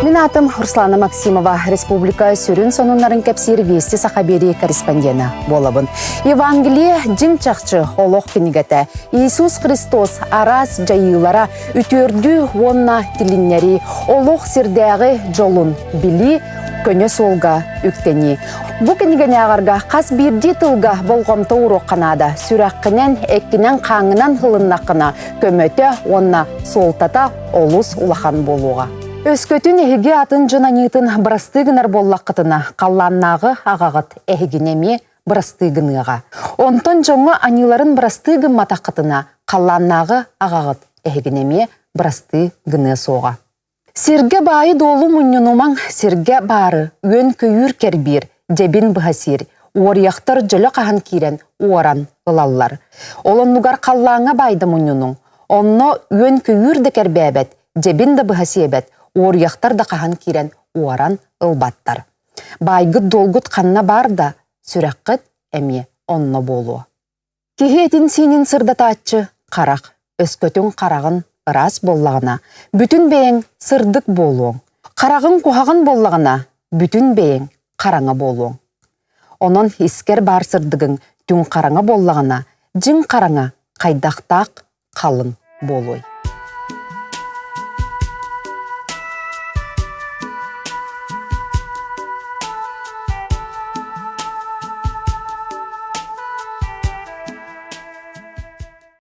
Мен атым Руслана Максимова, Республика сүрін сонунларын кәпсер вести сақабери корреспондена болабын. Евангелие жин чақчы олық кенігеті. Иисус Христос арас жайылара үтөрді онна тилиннери олық сирдәғі жолын били көне солға үктені. Бұ кенігені ағарға қас бірді тылға болғамты ұруқ қанада. Сүрәққінен, әккінен қаңынан ғылыннақына көмөті онна солтата олыс улахан болуға. Өскөтін әйге атын жынанитын бұрастығынар боллаққытына қалланнағы ағағыт әйгенеме бұрастығыныға. Онтон жоңы аниларын бұрастығын матаққытына қалланнағы ағағыт әйгенеме бұрастығыны соға. Сирге байы долу мұннынумаң сирге бары өн көйір кербір, дебін бұхасир, орияқтар жөлі қахан кирен оран ұлалар. Олон нұғар қаллаңа байды мұннының. Онно өн көйір де кербәбет, дебін де бұхасиебет, орияқтар да қахан кирен оран ұлбаттар. Байгыт долгыт қанна бар да, сүрәққыт әме онно болуы. Кехетін сенін сырдататчы қарақ, өскөтің қарағын ырас боллағына, бүтін бейін сырдық болуың. Қарағын қуғағын боллағына, бүтін бейін қараңа болуың. Онын искер бар сырдығың түн қараңа боллағына, жын қараңа қайдақтақ қалың болуй.